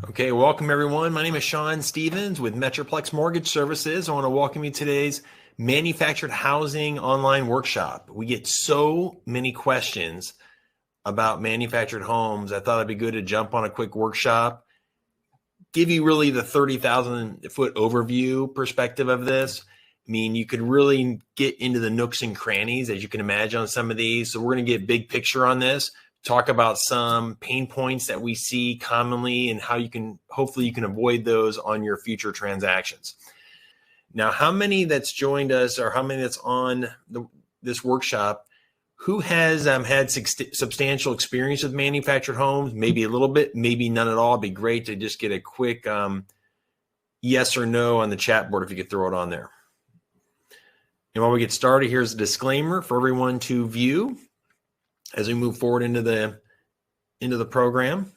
Okay, welcome everyone. My name is Sean Stevens with Metroplex Mortgage Services. I want to welcome you to today's manufactured housing online workshop. We get so many questions about manufactured homes. I thought it'd be good to jump on a quick workshop, give you really the 30,000 foot overview perspective of this. I mean, you could really get into the nooks and crannies, as you can imagine, on some of these. So we're going to get big picture on this, talk about some pain points that we see commonly and how you can, hopefully you can avoid those on your future transactions. Now, how many that's joined us or how many that's on this workshop, who has had substantial experience with manufactured homes? Maybe a little bit, maybe none at all. It'd be great to just get a quick yes or no on the chat board if you could throw it on there. And while we get started, here's a disclaimer for everyone to view as we move forward into the program.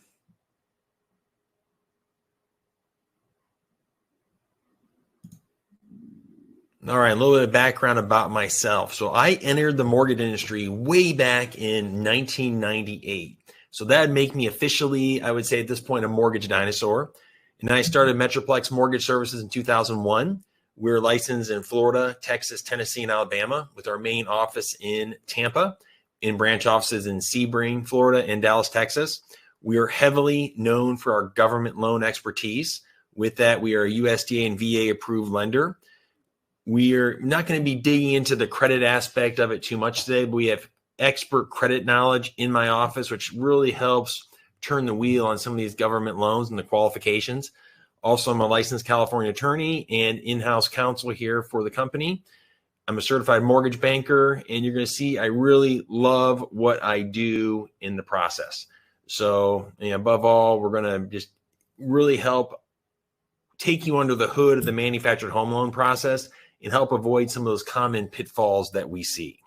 All right, a little bit of background about myself. So I entered the mortgage industry way back in 1998. So that'd make me officially, I would say at this point, a mortgage dinosaur. And then I started Metroplex Mortgage Services in 2001. We're licensed in Florida, Texas, Tennessee, and Alabama with our main office in Tampa, in branch offices in Sebring, Florida, and Dallas, Texas. We are heavily known for our government loan expertise. With that, we are a USDA and VA approved lender. We are not going to be digging into the credit aspect of it too much today, but we have expert credit knowledge in my office, which really helps turn the wheel on some of these government loans and the qualifications. Also, I'm a licensed California attorney and in-house counsel here for the company. I'm a certified mortgage banker, and you're going to see I really love what I do in the process. So, above all, we're going to just really help take you under the hood of the manufactured home loan process and help avoid some of those common pitfalls that we see.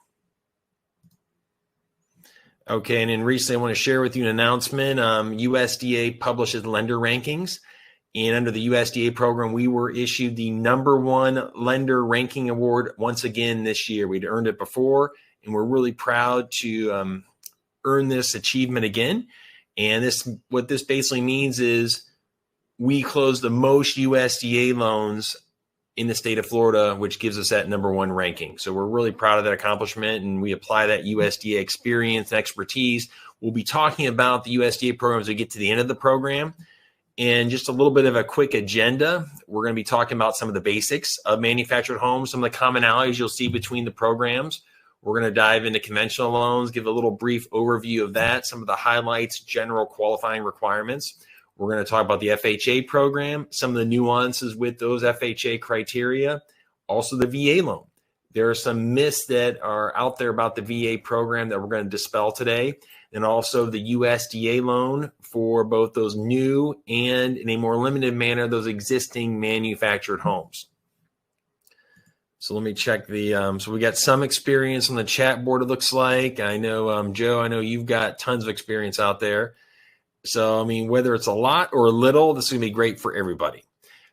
Okay, and then recently I want to share with you an announcement. USDA publishes lender rankings. And under the USDA program, we were issued the #1 lender ranking award once again this year. We'd earned it before, and we're really proud to earn this achievement again. And what this basically means is we closed the most USDA loans in the state of Florida, which gives us that #1 ranking. So we're really proud of that accomplishment, and we apply that USDA experience and expertise. We'll be talking about the USDA program as we get to the end of the program. And just a little bit of a quick agenda. We're going to be talking about some of the basics of manufactured homes, some of the commonalities you'll see between the programs. We're going to dive into conventional loans, give a little brief overview of that, some of the highlights, general qualifying requirements. We're going to talk about the FHA program, some of the nuances with those FHA criteria, also the VA loan. There are some myths that are out there about the VA program that we're going to dispel today, and also the USDA loan for both those new and, in a more limited manner, those existing manufactured homes. So let me check so we got some experience on the chat board, it looks like. I know, Joe, I know you've got tons of experience out there. So, I mean, whether it's a lot or a little, this is going to be great for everybody.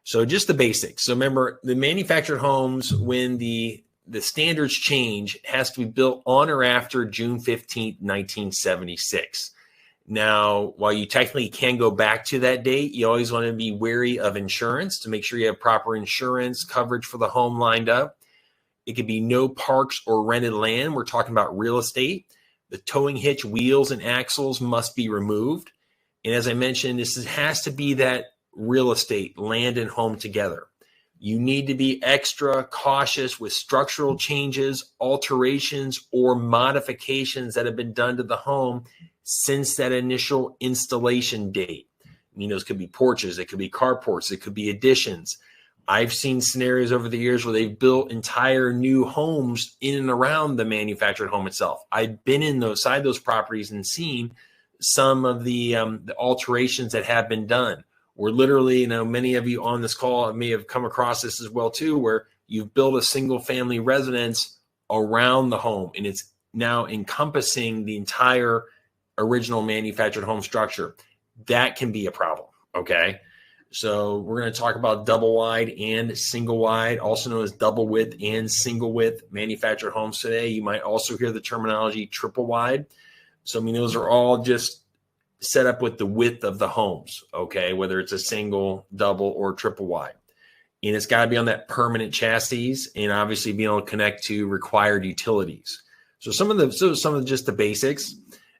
So just the basics. So remember, the manufactured homes, when the standards change, it has to be built on or after June 15th, 1976. Now, while you technically can go back to that date, you always want to be wary of insurance to make sure you have proper insurance coverage for the home lined up. It could be no parks or rented land. We're talking about real estate. The towing hitch, wheels, and axles must be removed. And as I mentioned, this has to be that real estate, land and home together. You need to be extra cautious with structural changes, alterations, or modifications that have been done to the home since that initial installation date. I mean, those could be porches, it could be carports, it could be additions. I've seen scenarios over the years where they've built entire new homes in and around the manufactured home itself. I've been inside those properties and seen some of the alterations that have been done. Or literally, many of you on this call may have come across this as well too, where you've built a single family residence around the home and it's now encompassing the entire original manufactured home structure. That can be a problem, okay? So we're going to talk about double wide and single wide, also known as double width and single width manufactured homes today. You might also hear the terminology triple wide. So, I mean, those are all just set up with the width of the homes, okay, whether it's a single, double, or triple wide. And it's got to be on that permanent chassis, and obviously being able to connect to required utilities. So some of just the basics.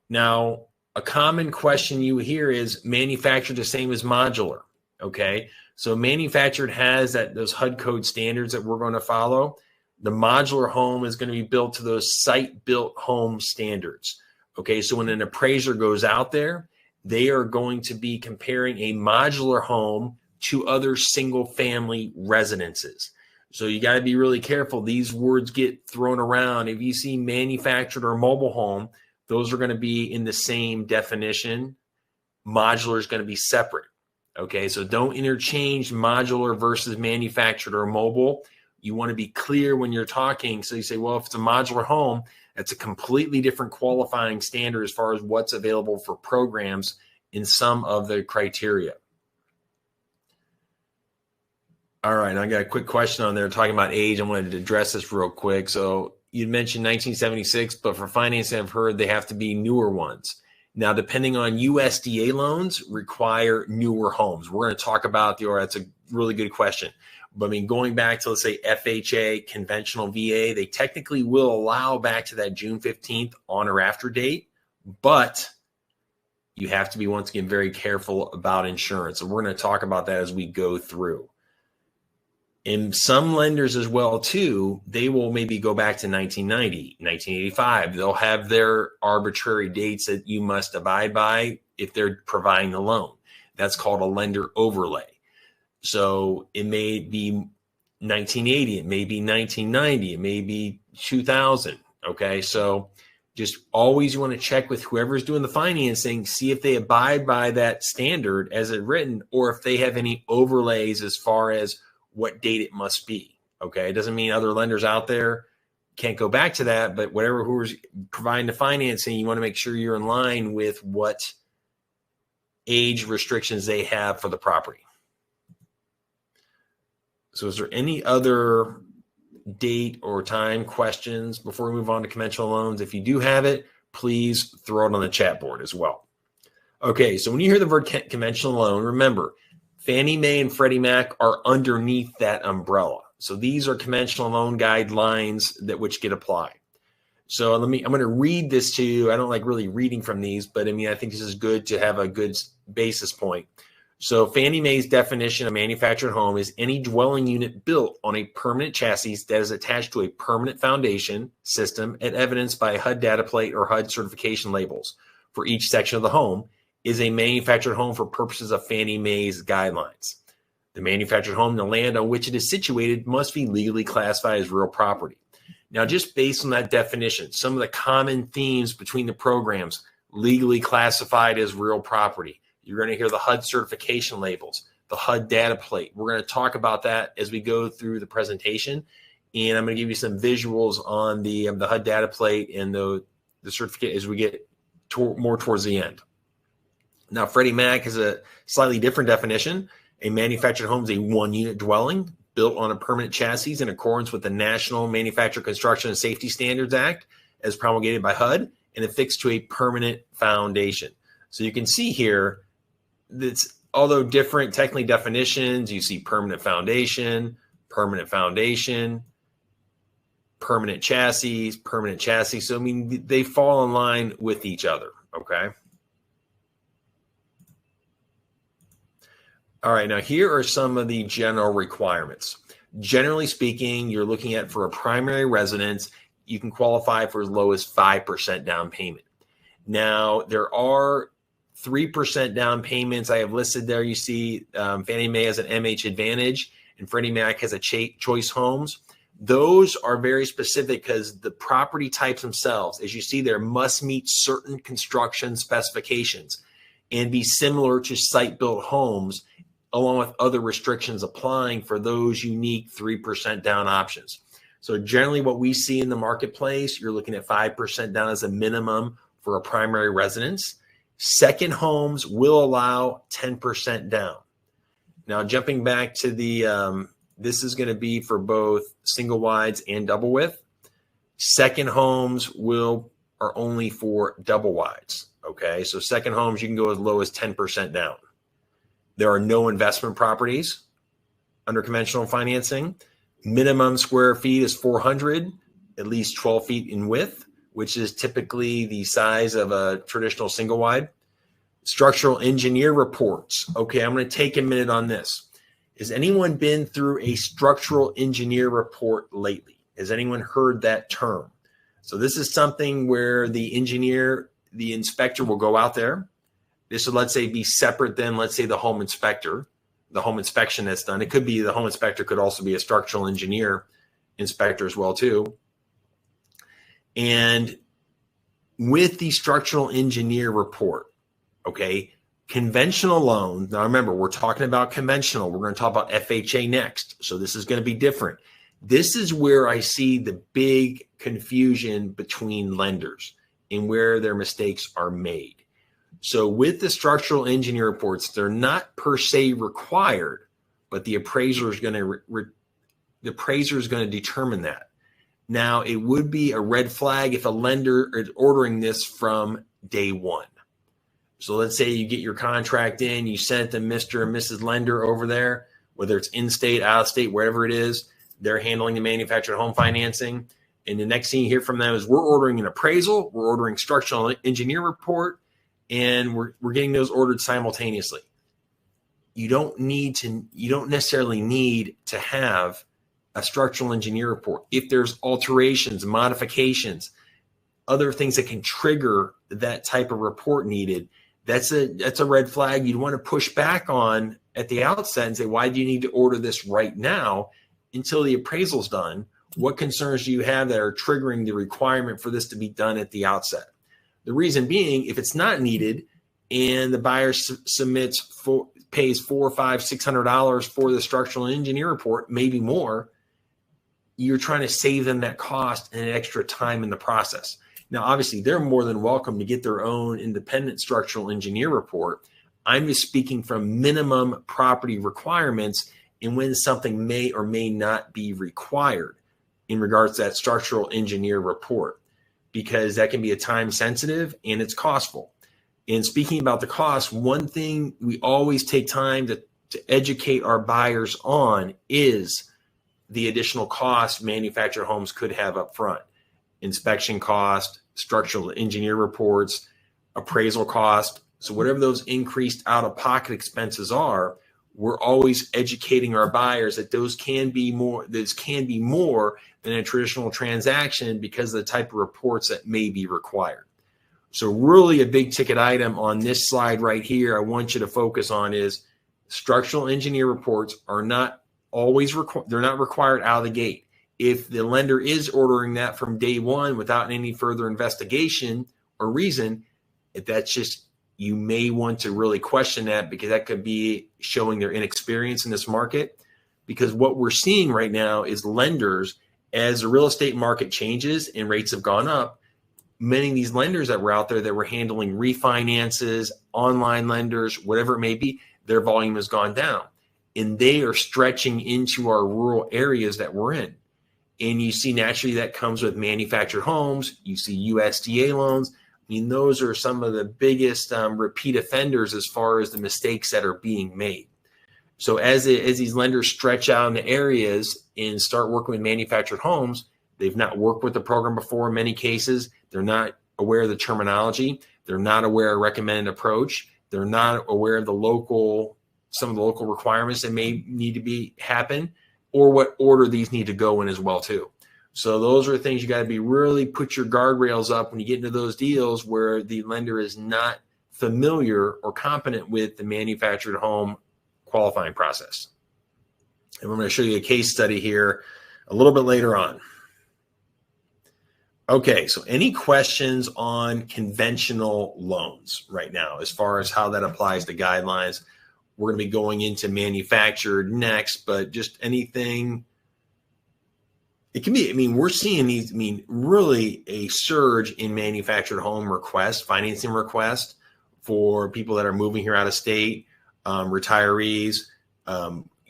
Now, a common question you hear is manufactured the same as modular, okay? So manufactured has those HUD code standards that we're going to follow. The modular home is going to be built to those site-built home standards, okay? So when an appraiser goes out there, they are going to be comparing a modular home to other single-family residences. So you got to be really careful. These words get thrown around. If you see manufactured or mobile home, those are going to be in the same definition. Modular is going to be separate. Okay, so don't interchange modular versus manufactured or mobile. You want to be clear when you're talking. So you say, well, if it's a modular home, that's a completely different qualifying standard as far as what's available for programs in some of the criteria. All right, I got a quick question on there talking about age. I wanted to address this real quick. So you mentioned 1976, but for financing, I've heard they have to be newer ones. Now, depending on USDA loans, require newer homes. We're going to talk about that's a really good question. But I mean, going back to, let's say, FHA, conventional VA, they technically will allow back to that June 15th on or after date, but you have to be, once again, very careful about insurance. And we're going to talk about that as we go through. And some lenders as well, too, they will maybe go back to 1990, 1985. They'll have their arbitrary dates that you must abide by if they're providing the loan. That's called a lender overlay. So it may be 1980, it may be 1990, it may be 2000. Okay, so just always you want to check with whoever's doing the financing, see if they abide by that standard as it's written, or if they have any overlays as far as what date it must be. Okay, it doesn't mean other lenders out there can't go back to that, but whoever's providing the financing, you want to make sure you're in line with what age restrictions they have for the property. So is there any other date or time questions before we move on to conventional loans? If you do have it, please throw it on the chat board as well. Okay, so when you hear the word conventional loan, remember, Fannie Mae and Freddie Mac are underneath that umbrella. So these are conventional loan guidelines which get applied. So I'm going to read this to you. I don't like really reading from these, but I mean, I think this is good to have a good basis point. So Fannie Mae's definition of manufactured home is any dwelling unit built on a permanent chassis that is attached to a permanent foundation system and evidenced by a HUD data plate or HUD certification labels for each section of the home is a manufactured home for purposes of Fannie Mae's guidelines. The manufactured home, the land on which it is situated, must be legally classified as real property. Now, just based on that definition, some of the common themes between the programs, legally classified as real property. You're going to hear the HUD certification labels, the HUD data plate. We're going to talk about that as we go through the presentation. And I'm going to give you some visuals on the HUD data plate and the certificate as we get more towards the end. Now, Freddie Mac has a slightly different definition. A manufactured home is a one-unit dwelling built on a permanent chassis in accordance with the National Manufactured Construction and Safety Standards Act as promulgated by HUD and affixed to a permanent foundation. So you can see here that although different technically definitions, you see permanent foundation, permanent chassis. So, I mean, they fall in line with each other, okay? All right, now here are some of the general requirements. Generally speaking, you're looking at for a primary residence, you can qualify for as low as 5% down payment. Now, there are 3% down payments I have listed there. You see Fannie Mae has an MH Advantage and Freddie Mac has a Choice Homes. Those are very specific because the property types themselves, as you see there, must meet certain construction specifications and be similar to site-built homes, along with other restrictions applying for those unique 3% down options. So generally what we see in the marketplace, you're looking at 5% down as a minimum for a primary residence. Second homes will allow 10% down. Now jumping back to the, this is going to be for both single wides and double width. Second homes will are only for double wides. Okay, so second homes, you can go as low as 10% down. There are no investment properties under conventional financing. Minimum square feet is 400, at least 12 feet in width, which is typically the size of a traditional single wide. Structural engineer reports. Okay, I'm going to take a minute on this. Has anyone been through a structural engineer report lately? Has anyone heard that term? So this is something where the engineer, the inspector will go out there. This would, let's say, be separate than, let's say, the home inspector, the home inspection that's done. It could be the home inspector could also be a structural engineer inspector as well, too. And with the structural engineer report, okay, conventional loan. Now, remember, we're talking about conventional. We're going to talk about FHA next. So this is going to be different. This is where I see the big confusion between lenders and where their mistakes are made. So with the structural engineer reports, they're not per se required, but the appraiser is going to determine that. Now, it would be a red flag if a lender is ordering this from day one. So let's say you get your contract in, you send it to Mr. and Mrs. Lender over there, whether it's in-state, out-of-state, wherever it is, they're handling the manufactured home financing. And the next thing you hear from them is we're ordering an appraisal, we're ordering structural engineer report, and we're getting those ordered simultaneously. You don't necessarily need to have a structural engineer report. If there's alterations, modifications, other things that can trigger that type of report needed, that's a red flag you'd want to push back on at the outset and say, why do you need to order this right now until the appraisal's done? What concerns do you have that are triggering the requirement for this to be done at the outset? The reason being, if it's not needed and the buyer pays $400, $500, $600 for the structural engineer report, maybe more, you're trying to save them that cost and extra time in the process. Now, obviously, they're more than welcome to get their own independent structural engineer report. I'm just speaking from minimum property requirements and when something may or may not be required in regards to that structural engineer report, because that can be a time sensitive and it's costful. And speaking about the cost, one thing we always take time to educate our buyers on is the additional cost manufactured homes could have up front. Inspection cost, structural engineer reports, appraisal cost. So whatever those increased out-of-pocket expenses are, we're always educating our buyers that those can be more. This can be more than a traditional transaction because of the type of reports that may be required. So really a big ticket item on this slide right here I want you to focus on is structural engineer reports are not always they're not required out of the gate. If the lender is ordering that from day one without any further investigation or reason, if that's just, you may want to really question that, because that could be showing their inexperience in this market. Because what we're seeing right now is lenders, as the real estate market changes and rates have gone up, many of these lenders that were out there that were handling refinances, online lenders, whatever it may be, their volume has gone down. And they are stretching into our rural areas that we're in. And you see naturally that comes with manufactured homes. You see USDA loans. I mean, those are some of the biggest repeat offenders as far as the mistakes that are being made. So as these lenders stretch out in the areas and start working with manufactured homes, they've not worked with the program before in many cases. They're not aware of the terminology. They're not aware of recommended approach. They're not aware of some of the local requirements that may need to happen, or what order these need to go in as well too. So those are things you got to be really put your guardrails up when you get into those deals where the lender is not familiar or competent with the manufactured home qualifying process. And we're going to show you a case study here a little bit later on. Okay, so any questions on conventional loans right now as far as how that applies to guidelines? We're going to be going into manufactured next, but just anything. It can be, we're seeing these, really a surge in manufactured home requests, financing requests for people that are moving here out of state, retirees,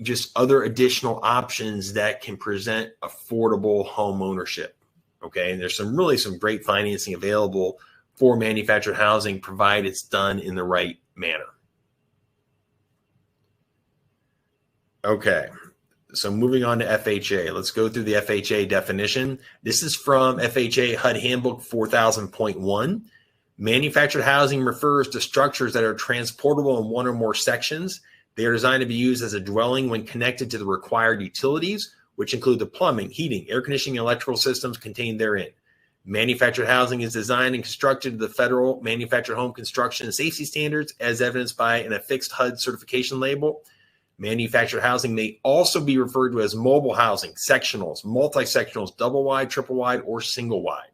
just other additional options that can present affordable home ownership. Okay, and there's some great financing available for manufactured housing, provided it's done in the right manner. Okay, so moving on to FHA. Let's go through the FHA definition. This is from FHA HUD Handbook 4000.1. Manufactured housing refers to structures that are transportable in one or more sections. They are designed to be used as a dwelling when connected to the required utilities, which include the plumbing, heating, air conditioning, and electrical systems contained therein. Manufactured housing is designed and constructed to the federal manufactured home construction and safety standards as evidenced by an affixed HUD certification label. Manufactured housing may also be referred to as mobile housing, sectionals, multi-sectionals, double wide, triple wide, or single wide.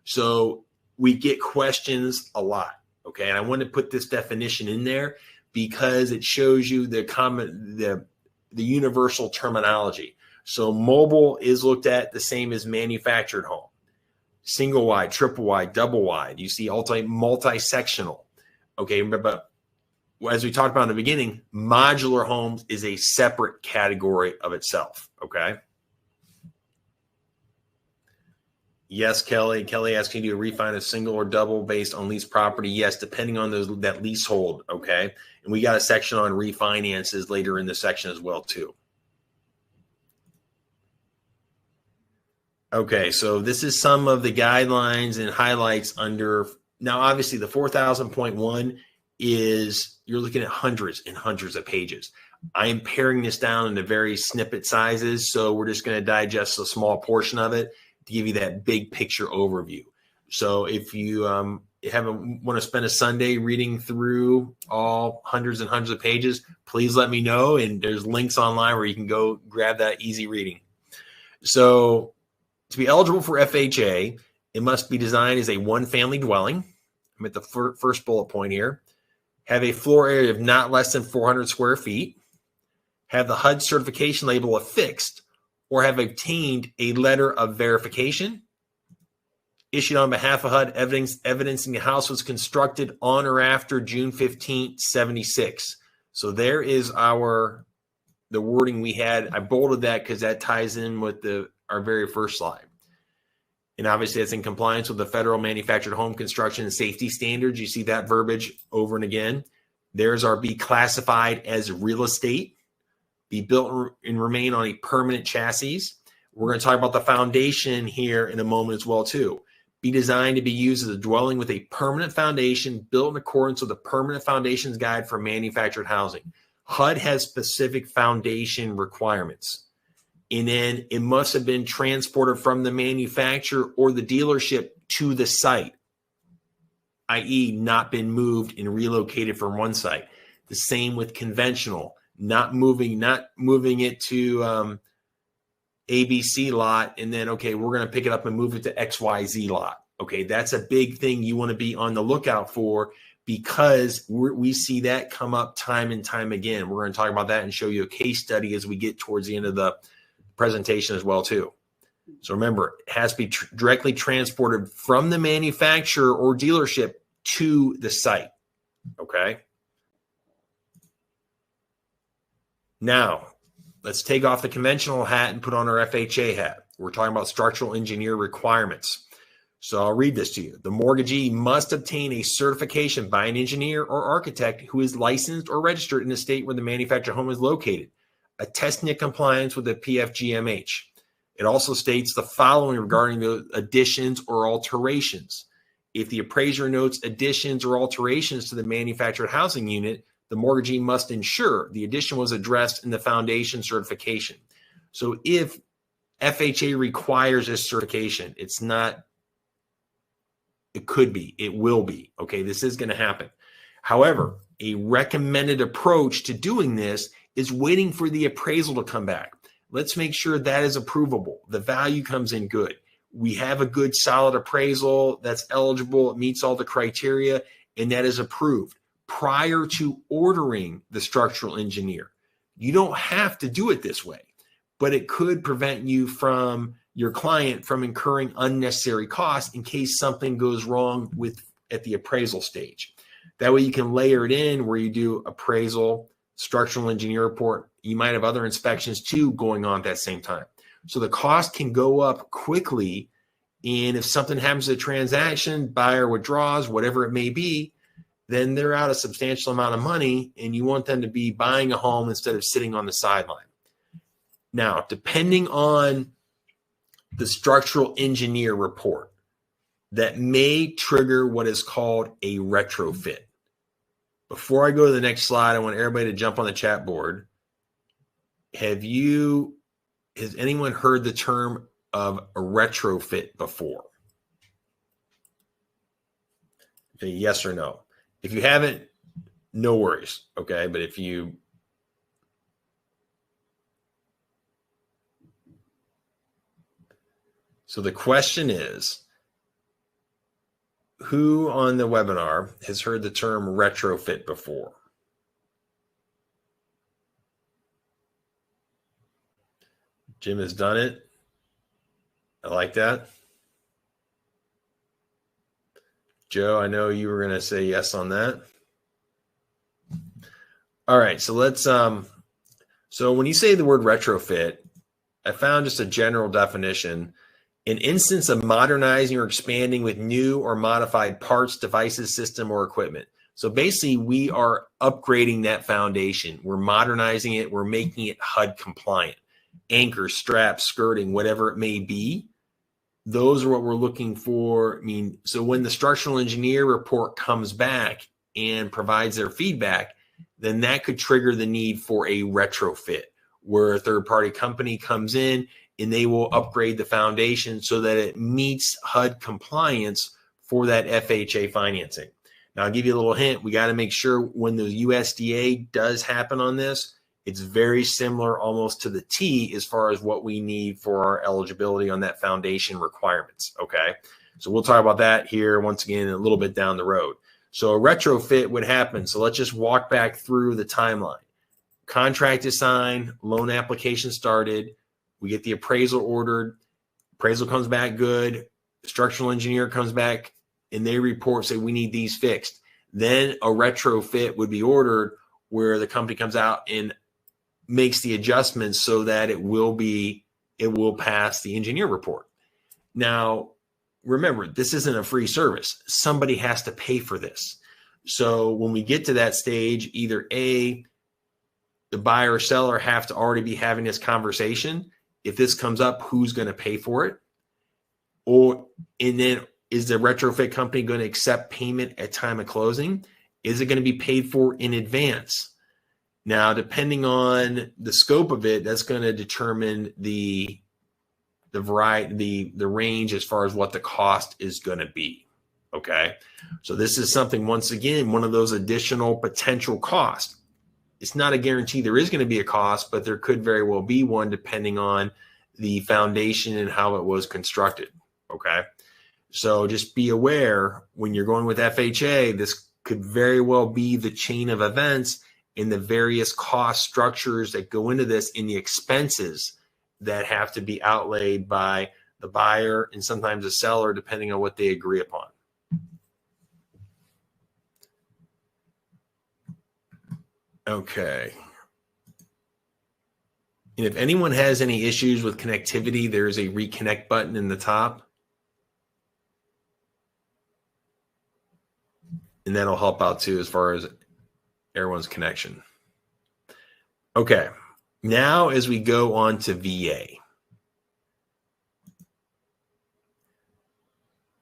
So we get questions a lot, okay? And I want to put this definition in there because it shows you the universal terminology. So mobile is looked at the same as manufactured home. Single wide, triple wide, double wide. You see multi-sectional, okay? But as we talked about in the beginning, modular homes is a separate category of itself, okay? Yes, Kelly. Kelly asking you to refinance a single or double based on lease property. Yes, depending on that leasehold, okay? And we got a section on refinances later in the section as well, too. Okay, so this is some of the guidelines and highlights under, now obviously the 4000.1 is, you're looking at hundreds and hundreds of pages. I am paring this down into very snippet sizes, so we're just going to digest a small portion of it to give you that big picture overview. So if you want to spend a Sunday reading through all hundreds and hundreds of pages, please let me know, and there's links online where you can go grab that easy reading. So to be eligible for FHA, it must be designed as a one-family dwelling. I'm at the first bullet point here. Have a floor area of not less than 400 square feet. Have the HUD certification label affixed or have obtained a letter of verification issued on behalf of HUD evidencing the house was constructed on or after June 15, 76. So there is the wording we had. I bolded that because that ties in with our very first slide. And obviously that's in compliance with the federal manufactured home construction and safety standards. You see that verbiage over and again. Theirs are be classified as real estate, be built and remain on a permanent chassis. We're going to talk about the foundation here in a moment as well too. Be designed to be used as a dwelling with a permanent foundation built in accordance with the Permanent Foundations Guide for Manufactured Housing. HUD has specific foundation requirements. And then it must have been transported from the manufacturer or the dealership to the site, i.e. not been moved and relocated from one site. The same with conventional, not moving it to ABC lot and then, okay, we're going to pick it up and move it to XYZ lot. Okay, that's a big thing you want to be on the lookout for because we see that come up time and time again. We're going to talk about that and show you a case study as we get towards the end of the presentation as well too. So remember, it has to be directly transported from the manufacturer or dealership to the site. Okay. Now let's take off the conventional hat and put on our FHA hat. We're talking about structural engineer requirements. So I'll read this to you. The mortgagee must obtain a certification by an engineer or architect who is licensed or registered in the state where the manufactured home is located, attesting to compliance with the PFGMH. It also states the following regarding the additions or alterations. If the appraiser notes additions or alterations to the manufactured housing unit, the mortgagee must ensure the addition was addressed in the foundation certification. So if FHA requires this certification, it's not, it could be, it will be. Okay, this is going to happen. However, a recommended approach to doing this is waiting for the appraisal to come back. Let's make sure that is approvable. The value comes in good. We have a good solid appraisal that's eligible. It meets all the criteria and that is approved prior to ordering the structural engineer. You don't have to do it this way, but it could prevent you from your client from incurring unnecessary costs in case something goes wrong at the appraisal stage. That way you can layer it in where you do appraisal, structural engineer report. You might have other inspections too going on at that same time. So the cost can go up quickly And if something happens to the transaction, buyer withdraws, whatever it may be, then they're out a substantial amount of money, and you want them to be buying a home instead of sitting on the sideline. Now, depending on the structural engineer report, that may trigger what is called a retrofit. Before I go to the next slide, I want everybody to jump on the chat board. Has anyone heard the term of a retrofit before? Okay, yes or no. If you haven't, no worries. Okay, but if you so the question is, who on the webinar has heard the term retrofit before? Jim has done it. I like that. Joe, I know you were going to say yes on that. All right, so let's so when you say the word retrofit, I found just a general definition: an instance of modernizing or expanding with new or modified parts, devices, system, or equipment. So basically, we are upgrading that foundation. We're modernizing it. We're making it HUD compliant. Anchors, straps, skirting, whatever it may be. Those are what we're looking for. I mean, so when the structural engineer report comes back and provides their feedback, then that could trigger the need for a retrofit, where a third-party company comes in and they will upgrade the foundation so that it meets HUD compliance for that FHA financing. Now, I'll give you a little hint. We got to make sure when the USDA does happen on this, it's very similar almost to the T as far as what we need for our eligibility on that foundation requirements, okay? So we'll talk about that here once again a little bit down the road. So a retrofit would happen. So let's just walk back through the timeline. Contract is signed, loan application started, we get the appraisal ordered, appraisal comes back good, the structural engineer comes back, and they report, say, we need these fixed. Then a retrofit would be ordered where the company comes out and makes the adjustments so that it will pass the engineer report. Now, remember, this isn't a free service. Somebody has to pay for this. So when we get to that stage, either A, the buyer or seller have to already be having this conversation. If this comes up, who's going to pay for it? And then is the retrofit company going to accept payment at time of closing? Is it going to be paid for in advance? Now, depending on the scope of it, that's going to determine the variety, the range as far as what the cost is going to be. Okay. So this is something, once again, one of those additional potential costs. It's not a guarantee there is going to be a cost, but there could very well be one depending on the foundation and how it was constructed. Okay. So just be aware when you're going with FHA, this could very well be the chain of events in the various cost structures that go into this, in the expenses that have to be outlaid by the buyer and sometimes the seller, depending on what they agree upon. Okay. And if anyone has any issues with connectivity, there's a reconnect button in the top. And that'll help out too as far as everyone's connection. Okay. Now as we go on to VA.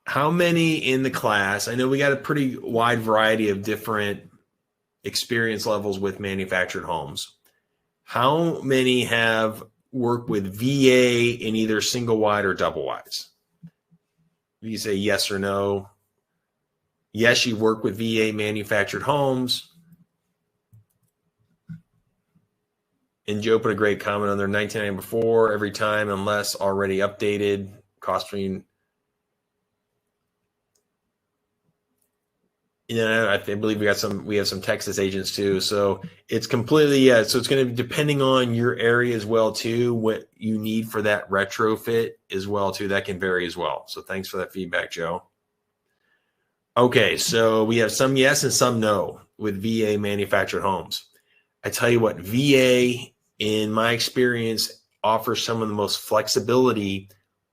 How many in the class? I know we got a pretty wide variety of different experience levels with manufactured homes. How many have worked with VA in either single wide or double wides? You say yes or no. Yes, you work with VA manufactured homes. And Joe put a great comment on there, 1999 before, every time, unless already updated, costing. I believe we have some Texas agents too. So it's completely, so it's going to be depending on your area as well too, what you need for that retrofit as well too. That can vary as well. So thanks for that feedback, Joe. Okay. So we have some yes and some no with VA manufactured homes. I tell you what, VA in my experience offers some of the most flexibility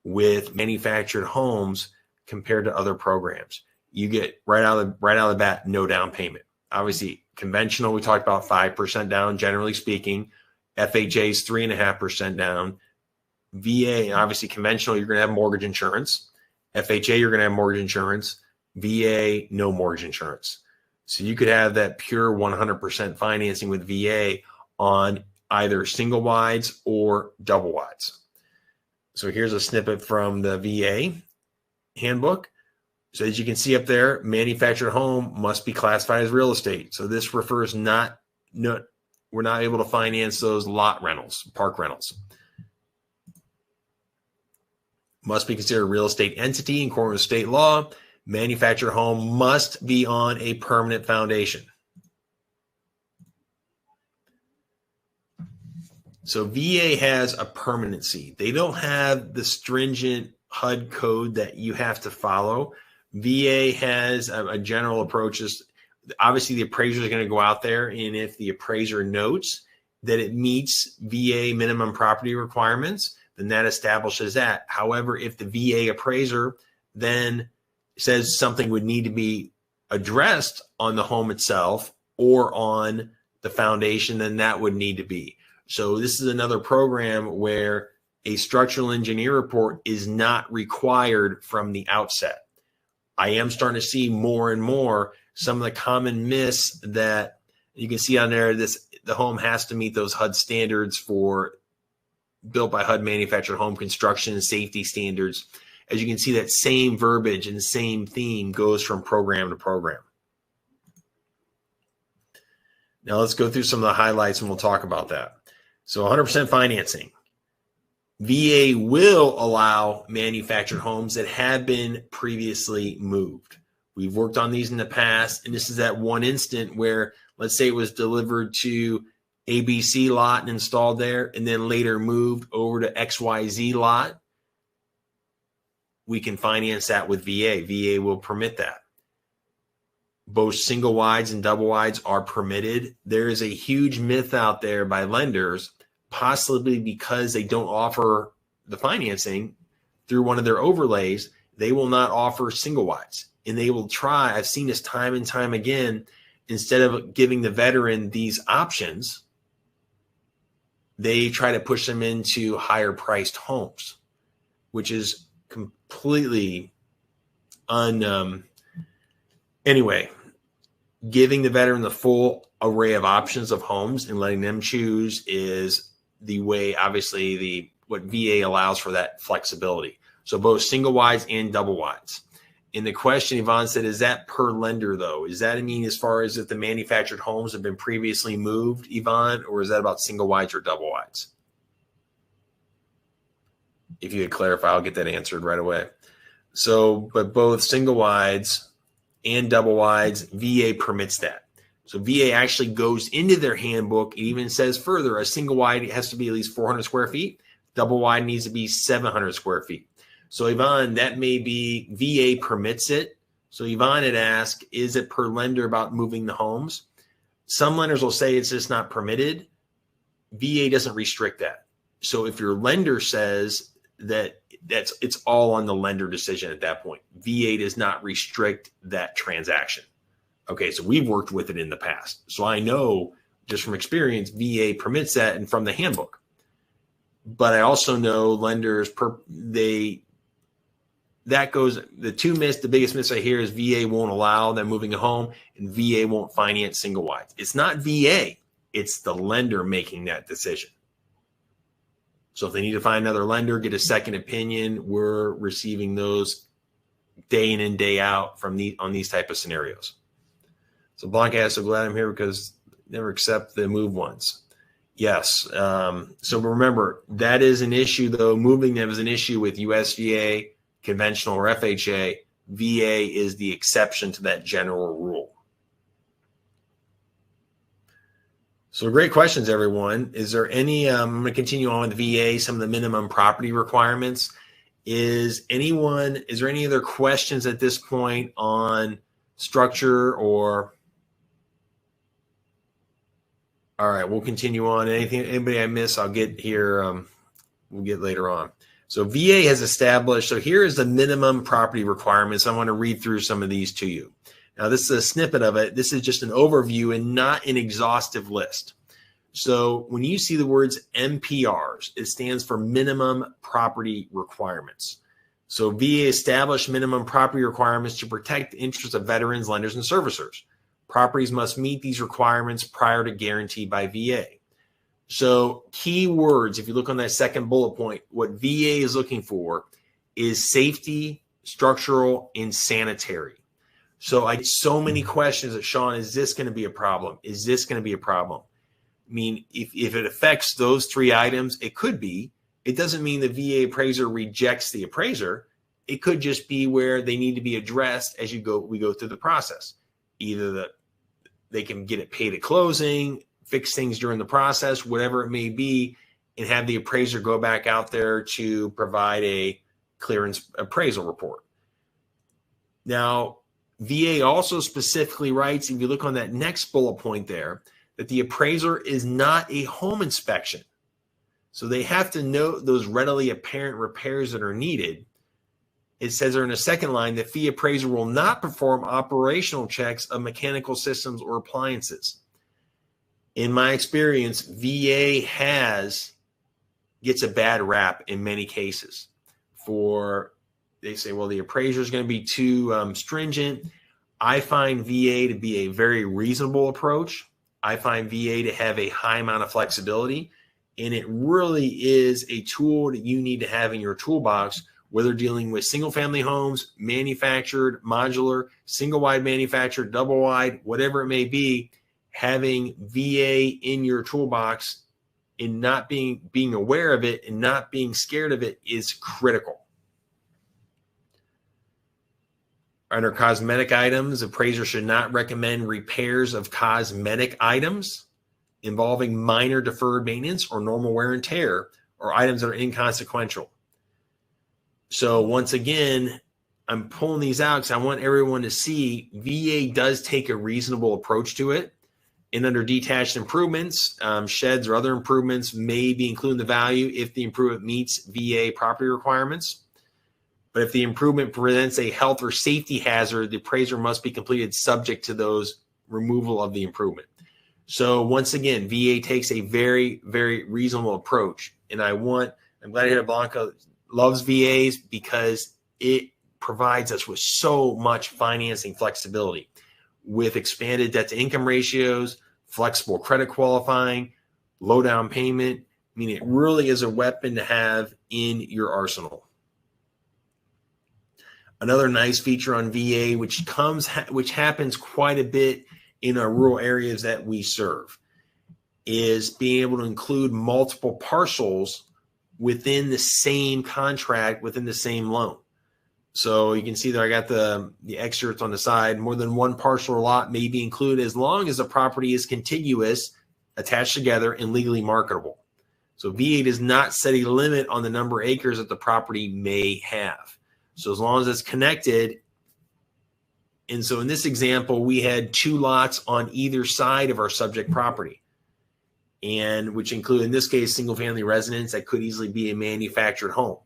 with manufactured homes compared to other programs. You get right out of the bat, no down payment. Obviously, conventional, we talked about 5% down, generally speaking. FHA is 3.5% down. VA, obviously conventional, you're going to have mortgage insurance. FHA, you're going to have mortgage insurance. VA, no mortgage insurance. So you could have that pure 100% financing with VA on either single wides or double wides. So here's a snippet from the VA handbook. So as you can see up there, manufactured home must be classified as real estate. So this refers we're not able to finance those lot rentals, park rentals. Must be considered a real estate entity in accordance with state law. Manufactured home must be on a permanent foundation. So VA has a permanency. They don't have the stringent HUD code that you have to follow. VA has a general approach. Obviously, the appraiser is going to go out there, and if the appraiser notes that it meets VA minimum property requirements, then that establishes that. However, if the VA appraiser then says something would need to be addressed on the home itself or on the foundation, then that would need to be. So this is another program where a structural engineer report is not required from the outset. I am starting to see more and more some of the common myths that you can see on there. The home has to meet those HUD standards for built by HUD manufactured home construction and safety standards. As you can see, that same verbiage and same theme goes from program to program. Now let's go through some of the highlights and we'll talk about that. So 100% financing. VA will allow manufactured homes that have been previously moved. We've worked on these in the past, and this is that one instant where, let's say it was delivered to ABC lot and installed there, and then later moved over to XYZ lot. We can finance that with VA. VA will permit that. Both single wides and double wides are permitted. There is a huge myth out there by lenders, possibly because they don't offer the financing through one of their overlays, they will not offer single wides. And they will try, I've seen this time and time again, instead of giving the veteran these options, they try to push them into higher priced homes, which is completely anyway, giving the veteran the full array of options of homes and letting them choose is the way, obviously, what VA allows for that flexibility. So both single wides and double wides. And the question Yvonne said, is that per lender though? Is that, I mean, as far as if the manufactured homes have been previously moved, Yvonne, or is that about single wides or double wides? If you could clarify, I'll get that answered right away. So, but both single wides and double wides, VA permits that. So VA actually goes into their handbook. It even says further, a single wide has to be at least 400 square feet. Double wide needs to be 700 square feet. So Yvonne, that may be VA permits it. So Yvonne had asked, is it per lender about moving the homes? Some lenders will say it's just not permitted. VA doesn't restrict that. So if your lender says that it's all on the lender decision at that point, VA does not restrict that transaction. Okay, so we've worked with it in the past. So I know just from experience, VA permits that and from the handbook. But I also know lenders, the biggest myths I hear is VA won't allow them moving a home and VA won't finance single wides. It's not VA, it's the lender making that decision. So if they need to find another lender, get a second opinion, we're receiving those day in and day out on these type of scenarios. So Blanca asks, so glad I'm here because never accept the move ones. Yes. So remember, that is an issue, though. Moving them is an issue with USDA, conventional, or FHA. VA is the exception to that general rule. So great questions, everyone. Is there any, I'm going to continue on with VA, some of the minimum property requirements. Is there any other questions at this point on structure or... All right, we'll continue on. Anybody I miss, I'll get here. We'll get later on. So VA has established, so here is the minimum property requirements. I want to read through some of these to you. Now, this is a snippet of it. This is just an overview and not an exhaustive list. So when you see the words MPRs, it stands for minimum property requirements. So VA established minimum property requirements to protect the interests of veterans, lenders, and servicers. Properties must meet these requirements prior to guarantee by VA. So key words, if you look on that second bullet point, what VA is looking for is safety, structural, and sanitary. So I get so many questions that, Sean, is this going to be a problem? Is this going to be a problem? I mean, if it affects those three items, it could be. It doesn't mean the VA appraiser rejects the appraiser. It could just be where they need to be addressed as we go through the process. Either they can get it paid at closing, fix things during the process, whatever it may be, and have the appraiser go back out there to provide a clearance appraisal report. Now, VA also specifically writes, if you look on that next bullet point there, that the appraiser is not a home inspection. So they have to note those readily apparent repairs that are needed. It says there in the second line, the fee appraiser will not perform operational checks of mechanical systems or appliances. In my experience, VA gets a bad rap in many cases. They say, well, the appraiser is going to be too stringent. I find VA to be a very reasonable approach. I find VA to have a high amount of flexibility, and it really is a tool that you need to have in your toolbox, whether dealing with single family homes, manufactured, modular, single wide manufactured, double wide, whatever it may be. Having VA in your toolbox and not being aware of it and not being scared of it is critical. Under cosmetic items, appraiser should not recommend repairs of cosmetic items involving minor deferred maintenance or normal wear and tear, or items that are inconsequential. So once again, I'm pulling these out because I want everyone to see VA does take a reasonable approach to it. And under detached improvements, sheds or other improvements may be including the value if the improvement meets VA property requirements. But if the improvement presents a health or safety hazard, the appraiser must be completed subject to those removal of the improvement. So once again, VA takes a very, very reasonable approach. And I'm glad that Blanca loves VAs because it provides us with so much financing flexibility with expanded debt to income ratios, flexible credit qualifying, low down payment. I mean, it really is a weapon to have in your arsenal. Another nice feature on VA, which happens quite a bit in our rural areas that we serve, is being able to include multiple parcels within the same contract, within the same loan. So you can see that I got the excerpts on the side. More than one parcel or lot may be included as long as the property is contiguous, attached together, and legally marketable. So VA does not set a limit on the number of acres that the property may have. So as long as it's connected. And so in this example, we had 2 lots on either side of our subject property, and which include, in this case, single family residence that could easily be a manufactured home.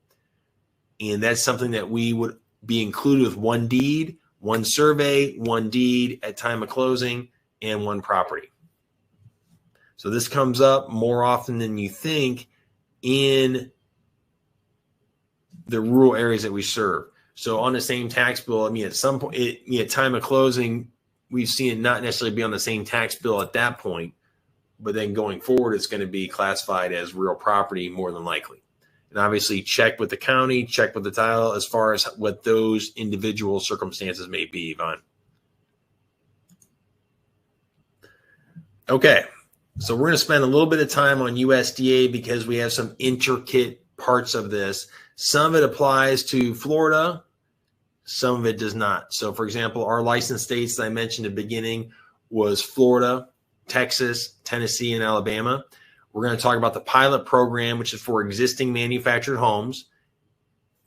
And that's something that we would be included with one deed, one survey, one deed at time of closing, and one property. So this comes up more often than you think in the rural areas that we serve. So on the same tax bill, I mean, at some point, at time of closing, we've seen it not necessarily be on the same tax bill at that point, but then going forward, it's going to be classified as real property more than likely. And obviously check with the county, check with the title as far as what those individual circumstances may be, Yvonne. Okay, so we're going to spend a little bit of time on USDA because we have some intricate parts of this. Some of it applies to Florida, some of it does not. So for example, our licensed states that I mentioned at the beginning was Florida, Texas, Tennessee, and Alabama. We're going to talk about the pilot program, which is for existing manufactured homes.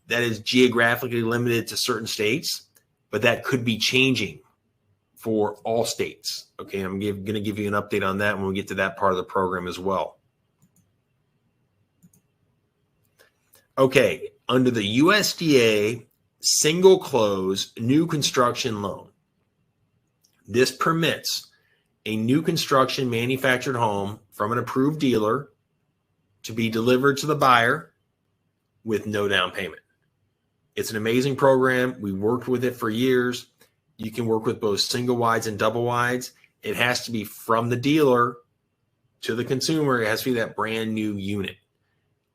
That is geographically limited to certain states, but that could be changing for all states. Okay, I'm going to give you an update on that when we get to that part of the program as well. Okay, under the USDA single close new construction loan, this permits a new construction manufactured home from an approved dealer to be delivered to the buyer with no down payment. It's an amazing program. We worked with it for years. You can work with both single wides and double wides. It has to be from the dealer to the consumer. It has to be that brand new unit.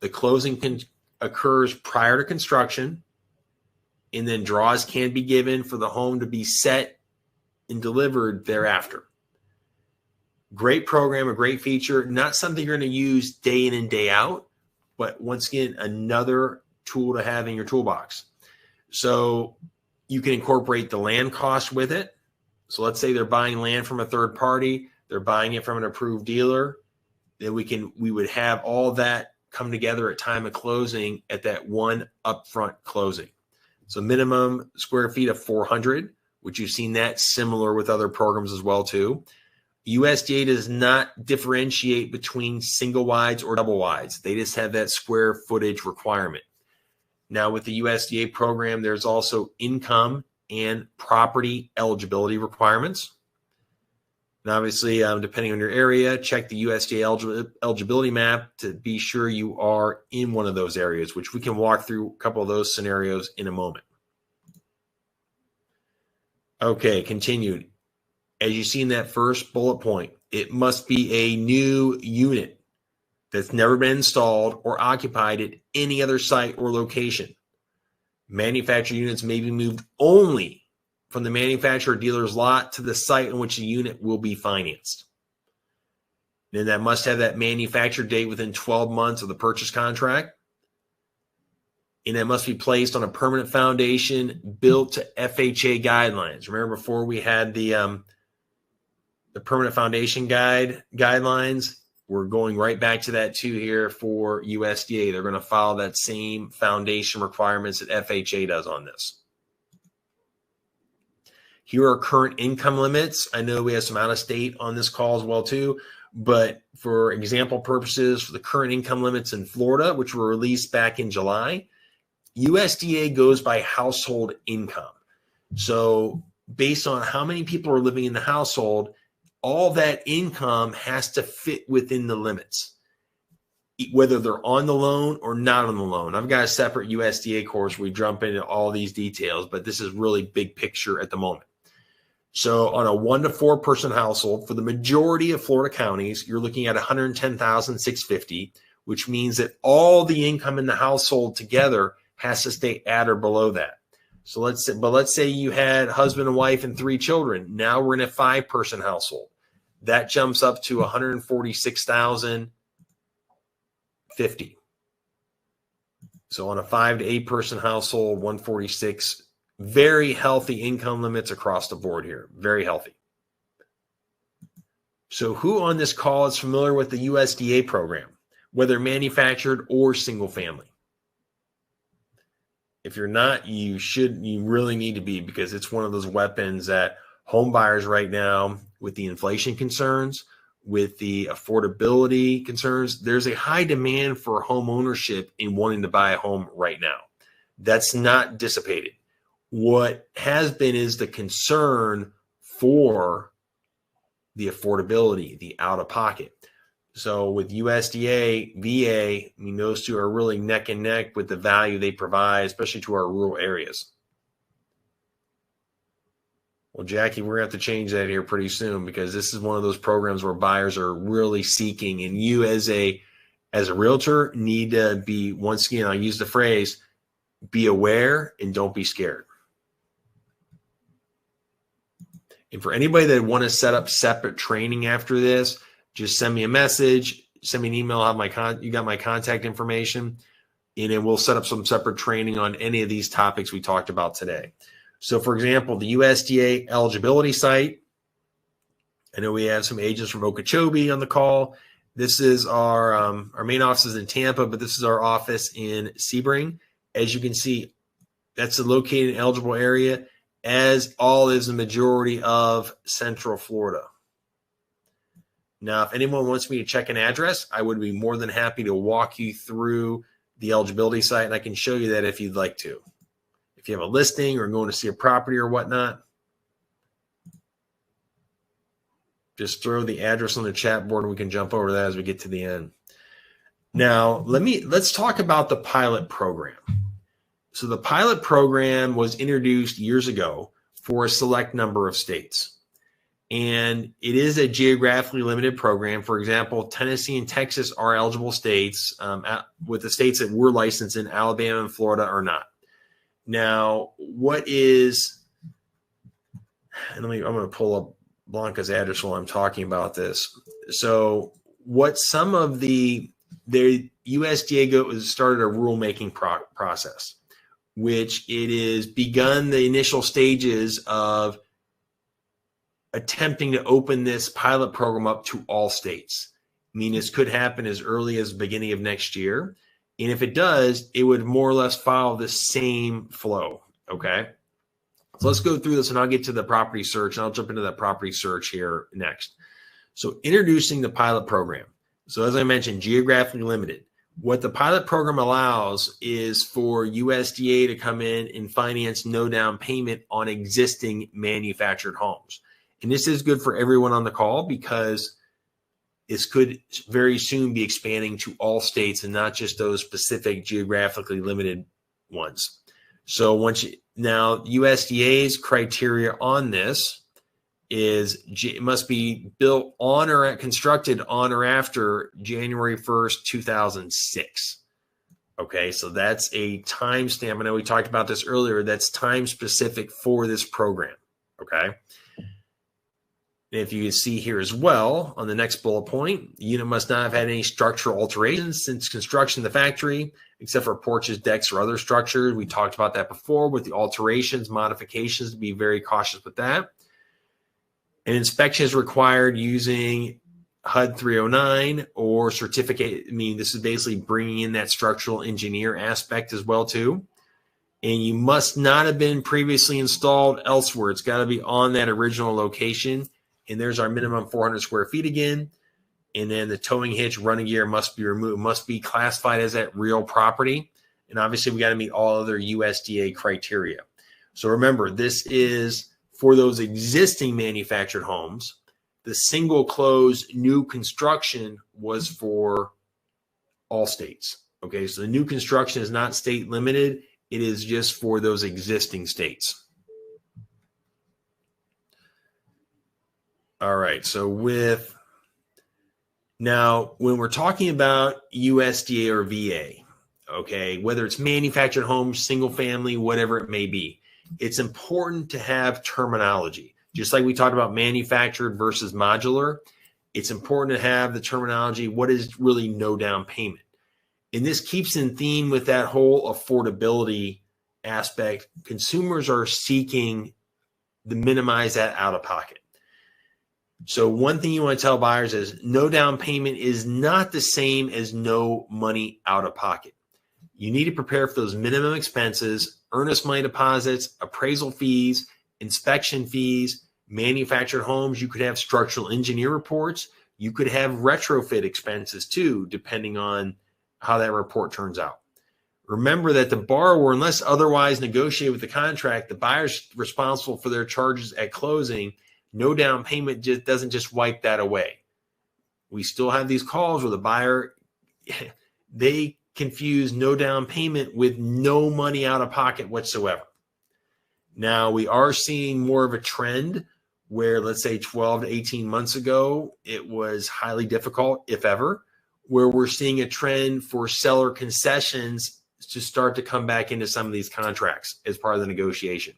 The closing occurs prior to construction, and then draws can be given for the home to be set and delivered thereafter. Great program, a great feature, not something you're going to use day in and day out, but once again, another tool to have in your toolbox. So you can incorporate the land cost with it. So let's say they're buying land from a third party, they're buying it from an approved dealer, then we would have all that come together at time of closing at that one upfront closing. So minimum square feet of 400, which you've seen that similar with other programs as well too. USDA does not differentiate between single wides or double wides. They just have that square footage requirement. Now with the USDA program, there's also income and property eligibility requirements. And obviously, depending on your area, check the USDA eligibility map to be sure you are in one of those areas, which we can walk through a couple of those scenarios in a moment. Okay, continued. As you see in that first bullet point, it must be a new unit that's never been installed or occupied at any other site or location. Manufactured units may be moved only from the manufacturer dealer's lot to the site in which the unit will be financed. Then that must have that manufacture date within 12 months of the purchase contract. And it must be placed on a permanent foundation built to FHA guidelines. Remember before we had the permanent foundation guidelines? We're going right back to that too here for USDA. They're going to follow that same foundation requirements that FHA does on this. Here are current income limits. I know we have some out of state on this call as well too, but for example purposes, for the current income limits in Florida, which were released back in July, USDA goes by household income. So based on how many people are living in the household, all that income has to fit within the limits, whether they're on the loan or not on the loan. I've got a separate USDA course where we jump into all these details, but this is really big picture at the moment. So on a 1 to 4 person household, for the majority of Florida counties, you're looking at $110,650, which means that all the income in the household together has to stay at or below that. So let's say you had husband and wife and 3 children. Now we're in a 5 person household. That jumps up to $146,050. So on a 5 to 8 person household, 146, very healthy income limits across the board here. Very healthy. So who on this call is familiar with the USDA program, whether manufactured or single family? If you're not, you really need to be, because it's one of those weapons that home buyers right now, with the inflation concerns, with the affordability concerns, there's a high demand for home ownership in wanting to buy a home right now. That's not dissipated. What has been is the concern for the affordability, the out-of-pocket. So with USDA, VA, I mean, those two are really neck and neck with the value they provide, especially to our rural areas. Well, Jackie, we're going to have to change that here pretty soon, because this is one of those programs where buyers are really seeking, and you as a realtor need to be, once again, I'll use the phrase, be aware and don't be scared. And for anybody that want to set up separate training after this, just send me a message, send me an email, you got my contact information, and then we'll set up some separate training on any of these topics we talked about today. So for example, the USDA eligibility site, I know we have some agents from Okeechobee on the call. This is our main office is in Tampa, but this is our office in Sebring. As you can see, that's the located eligible area, as all is the majority of Central Florida. Now, if anyone wants me to check an address, I would be more than happy to walk you through the eligibility site, and I can show you that if you'd like to. If you have a listing or going to see a property or whatnot, just throw the address on the chat board and we can jump over to that as we get to the end. Now, let's talk about the pilot program. So the pilot program was introduced years ago for a select number of states. And it is a geographically limited program. For example, Tennessee and Texas are eligible states, with the states that we're licensed in. Alabama and Florida are not. Now, I'm going to pull up Blanca's address while I'm talking about this. So what some of the USDA started a rulemaking process, which it is begun the initial stages of attempting to open this pilot program up to all states. I mean, this could happen as early as the beginning of next year. And if it does, it would more or less follow the same flow. Okay. So let's go through this and I'll get to the property search and I'll jump into that property search here next. So introducing the pilot program. So as I mentioned, geographically limited. What the pilot program allows is for USDA to come in and finance no down payment on existing manufactured homes. And this is good for everyone on the call because this could very soon be expanding to all states and not just those specific geographically limited ones. So now USDA's criteria on this is it must be built on or constructed on or after January 1st, 2006. Okay, so that's a timestamp. I know we talked about this earlier. That's time specific for this program. Okay. And if you can see here as well on the next bullet point, the unit must not have had any structural alterations since construction of the factory, except for porches, decks, or other structures. We talked about that before with the alterations, modifications, to be very cautious with that. An inspection is required using HUD 309 or certificate. I mean, this is basically bringing in that structural engineer aspect as well too. And you must not have been previously installed elsewhere. It's got to be on that original location. And there's our minimum 400 square feet again. And then the towing hitch, running gear must be removed, must be classified as that real property. And obviously we got to meet all other USDA criteria. So remember, this is for those existing manufactured homes. The single closed new construction was for all states. Okay, so the new construction is not state limited. It is just for those existing states. All right, so now when we're talking about USDA or VA, okay, whether it's manufactured homes, single family, whatever it may be, it's important to have terminology. Just like we talked about manufactured versus modular, it's important to have the terminology. What is really no down payment? And this keeps in theme with that whole affordability aspect. Consumers are seeking to minimize that out of pocket. So one thing you want to tell buyers is no down payment is not the same as no money out of pocket. You need to prepare for those minimum expenses, earnest money deposits, appraisal fees, inspection fees, manufactured homes. You could have structural engineer reports. You could have retrofit expenses too, depending on how that report turns out. Remember that the borrower, unless otherwise negotiated with the contract, the buyer's responsible for their charges at closing. No down payment just doesn't just wipe that away. We still have these calls where the buyer, they confuse no down payment with no money out of pocket whatsoever. Now, we are seeing more of a trend where, let's say 12 to 18 months ago, it was highly difficult, if ever, where we're seeing a trend for seller concessions to start to come back into some of these contracts as part of the negotiation.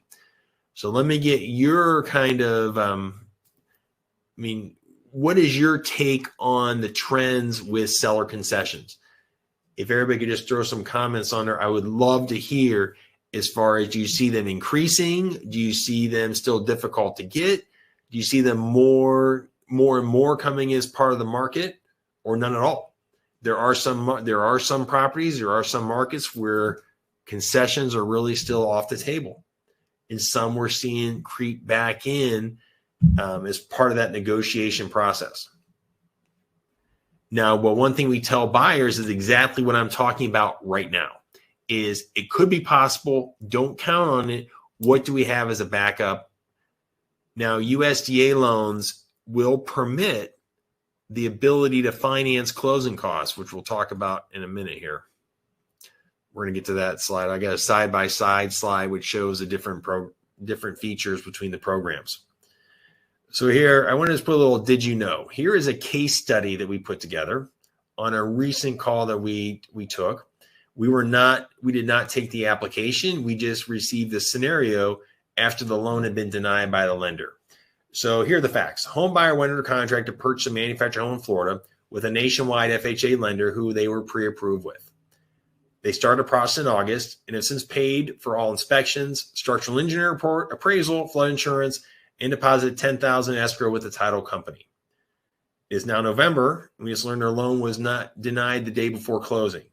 So let me get your kind of, what is your take on the trends with seller concessions? If everybody could just throw some comments on there, I would love to hear as far as, do you see them increasing? Do you see them still difficult to get? Do you see them more and more coming as part of the market, or none at all? There are some properties, there are some markets where concessions are really still off the table. And some we're seeing creep back in as part of that negotiation process. Now, well, one thing we tell buyers is exactly what I'm talking about right now is it could be possible. Don't count on it. What do we have as a backup? Now, USDA loans will permit the ability to finance closing costs, which we'll talk about in a minute here. We're going to get to that slide. I got a side-by-side slide which shows the different features between the programs. So here, I want to just put a little did you know. Here is a case study that we put together on a recent call that we took. We did not take the application. We just received the scenario after the loan had been denied by the lender. So here are the facts. Home buyer went under contract to purchase a manufactured home in Florida with a nationwide FHA lender who they were pre-approved with. They started a process in August and have since paid for all inspections, structural engineer report, appraisal, flood insurance, and deposited $10,000 escrow with the title company. It is now November, and we just learned their loan was not denied the day before closing.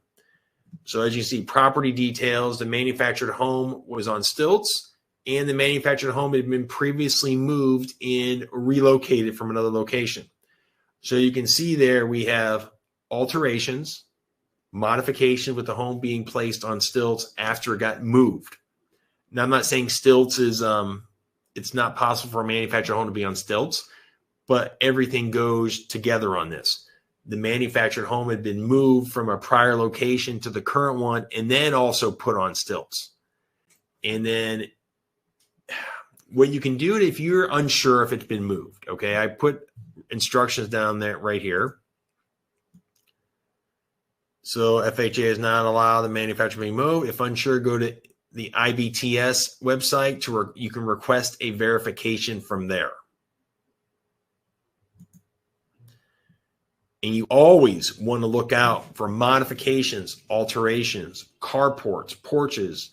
So as you see, property details, the manufactured home was on stilts, and the manufactured home had been previously moved and relocated from another location. So you can see there we have alterations, modification with the home being placed on stilts after it got moved. Now, I'm not saying stilts is, it's not possible for a manufactured home to be on stilts, but everything goes together on this. The manufactured home had been moved from a prior location to the current one and then also put on stilts. And then what you can do if you're unsure if it's been moved, okay, I put instructions down there right here. So FHA is not allowed the manufacturer being moved. If unsure, go to the IBTS website you can request a verification from there. And you always want to look out for modifications, alterations, carports, porches.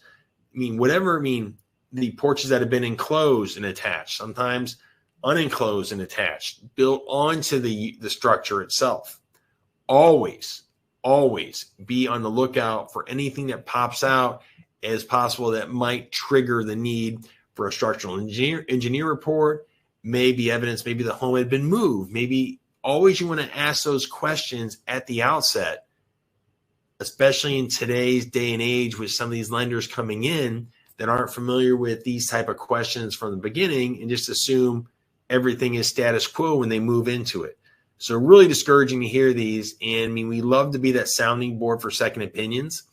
The porches that have been enclosed and attached, sometimes unenclosed and attached, built onto the structure itself. Always be on the lookout for anything that pops out as possible that might trigger the need for a structural engineer report, maybe evidence, maybe the home had been moved. Maybe always you want to ask those questions at the outset, especially in today's day and age with some of these lenders coming in that aren't familiar with these type of questions from the beginning and just assume everything is status quo when they move into it. So really discouraging to hear these. And we love to be that sounding board for second opinions.